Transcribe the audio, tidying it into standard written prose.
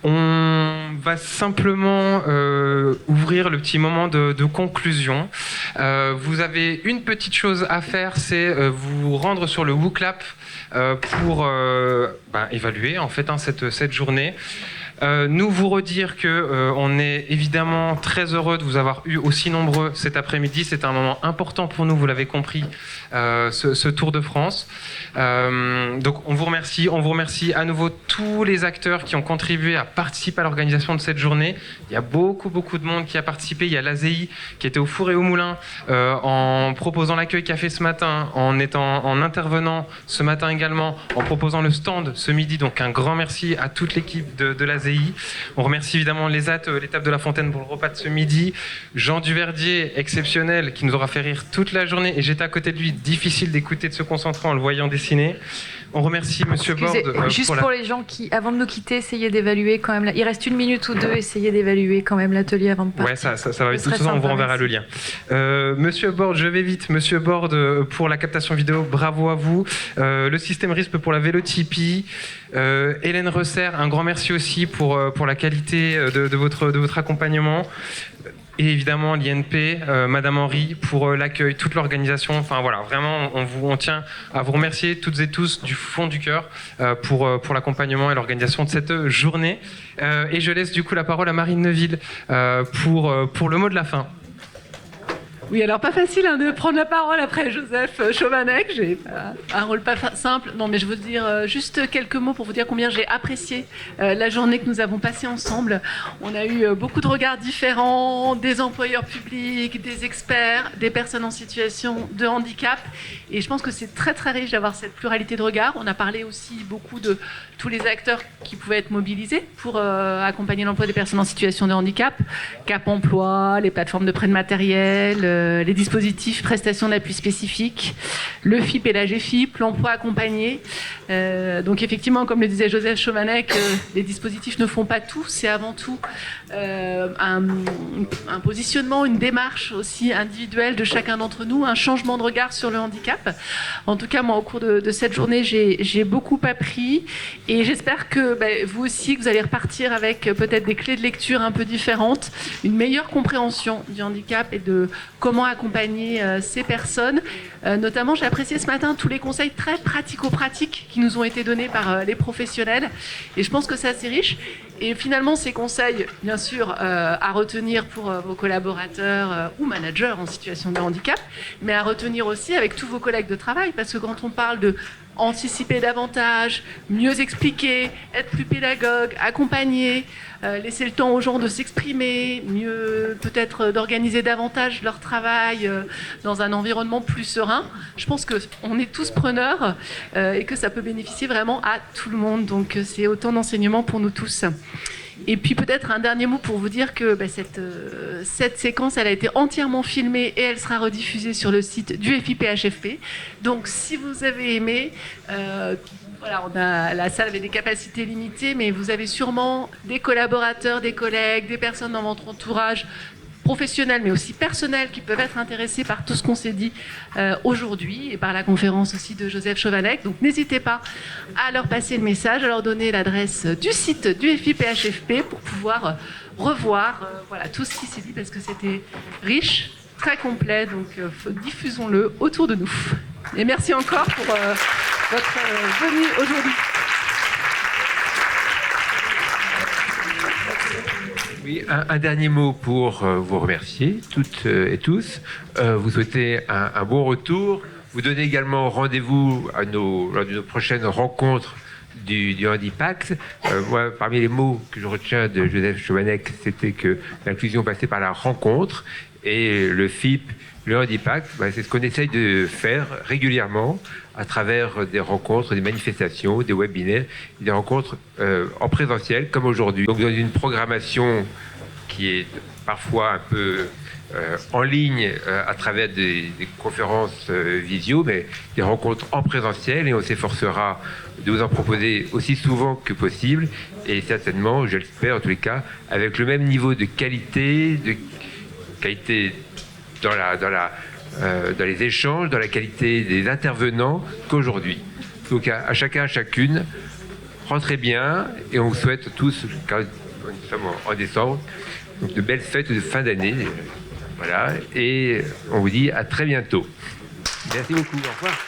On va simplement ouvrir le petit moment de conclusion. Vous avez une petite chose à faire, c'est vous rendre sur le WooClap pour évaluer en fait cette journée. Nous vous redire que on est évidemment très heureux de vous avoir eu aussi nombreux cet après-midi. C'est un moment important pour nous, vous l'avez compris, ce Tour de France. Donc on vous remercie à nouveau tous les acteurs qui ont contribué à participer à l'organisation de cette journée. Il y a beaucoup de monde qui a participé. Il y a l'ASEI qui était au four et au moulin en proposant l'accueil café ce matin, en intervenant ce matin également, en proposant le stand ce midi. Donc un grand merci à toute l'équipe de l'ASEI. On remercie évidemment l'étape de la Fontaine pour le repas de ce midi. Jean Duverdier, exceptionnel, qui nous aura fait rire toute la journée. Et j'étais à côté de lui, difficile d'écouter, de se concentrer en le voyant dessiner. On remercie Monsieur Borde. Juste pour les gens qui, avant de nous quitter, essayez d'évaluer quand même. Il reste 1 minute ou 2, essayez d'évaluer quand même l'atelier avant de partir. Ouais, ça va vite. De toute façon, on vous renverra le lien. Monsieur Borde, je vais vite. Monsieur Borde, pour la captation vidéo, bravo à vous. Le système RISP pour la vélotypie. Hélène Resser, un grand merci aussi pour la qualité de votre accompagnement. Et évidemment l'INP, Madame Henry, pour l'accueil, toute l'organisation. Enfin voilà, vraiment, on tient à vous remercier toutes et tous du fond du cœur pour l'accompagnement et l'organisation de cette journée. Et je laisse du coup la parole à Marine Neuville pour le mot de la fin. Oui, alors pas facile de prendre la parole après Joseph Chovanec. J'ai un rôle pas simple. Non, mais je veux dire juste quelques mots pour vous dire combien j'ai apprécié la journée que nous avons passée ensemble. On a eu beaucoup de regards différents, des employeurs publics, des experts, des personnes en situation de handicap. Et je pense que c'est très très riche d'avoir cette pluralité de regards. On a parlé aussi beaucoup de tous les acteurs qui pouvaient être mobilisés pour accompagner l'emploi des personnes en situation de handicap. Cap Emploi, les plateformes de prêt de matériel, les dispositifs prestations d'appui spécifiques, le FIP et la GFIP, l'emploi accompagné. Donc effectivement, comme le disait Joseph Chovanec, les dispositifs ne font pas tout, c'est avant tout un positionnement, une démarche aussi individuelle de chacun d'entre nous, un changement de regard sur le handicap. En tout cas, moi, au cours de cette journée, j'ai beaucoup appris et j'espère que vous aussi, que vous allez repartir avec peut-être des clés de lecture un peu différentes, une meilleure compréhension du handicap et de comment accompagner ces personnes. Notamment, j'ai apprécié ce matin tous les conseils très pratico-pratiques qui nous ont été donnés par les professionnels. Et je pense que c'est assez riche. Et finalement, ces conseils, bien sûr, à retenir pour vos collaborateurs ou managers en situation de handicap, mais à retenir aussi avec tous vos collègues de travail. Parce que quand on parle de anticiper davantage, mieux expliquer, être plus pédagogue, accompagner, laisser le temps aux gens de s'exprimer, mieux peut-être d'organiser davantage leur travail dans un environnement plus serein. Je pense qu'on est tous preneurs et que ça peut bénéficier vraiment à tout le monde. Donc c'est autant d'enseignements pour nous tous. Et puis peut-être un dernier mot pour vous dire que cette séquence, elle a été entièrement filmée et elle sera rediffusée sur le site du FIPHFP. Donc si vous avez aimé, la salle avait des capacités limitées, mais vous avez sûrement des collaborateurs, des collègues, des personnes dans votre entourage, professionnels mais aussi personnels, qui peuvent être intéressés par tout ce qu'on s'est dit aujourd'hui et par la conférence aussi de Joseph Chovanec. Donc n'hésitez pas à leur passer le message, à leur donner l'adresse du site du FIPHFP pour pouvoir revoir tout ce qui s'est dit, parce que c'était riche, très complet, donc diffusons-le autour de nous. Et merci encore pour votre venue aujourd'hui. Oui, un dernier mot pour vous remercier, toutes et tous. Vous souhaiter un bon retour. Vous donnez également rendez-vous lors de nos prochaines rencontres du Handipact. Moi, parmi les mots que je retiens de Joseph Chovanec, c'était que l'inclusion passait par la rencontre, et le FIP, le Handipact, c'est ce qu'on essaye de faire régulièrement à travers des rencontres, des manifestations, des webinaires, des rencontres en présentiel comme aujourd'hui. Donc dans une programmation qui est parfois un peu en ligne à travers des conférences visio, mais des rencontres en présentiel, et on s'efforcera de vous en proposer aussi souvent que possible, et certainement, je l'espère en tous les cas, avec le même niveau de qualité dans les échanges, dans la qualité des intervenants qu'aujourd'hui. Donc à chacun, à chacune, rentrez bien, et on vous souhaite tous, car nous sommes en décembre, donc de belles fêtes de fin d'année. Voilà, et on vous dit à très bientôt. Merci beaucoup, au revoir.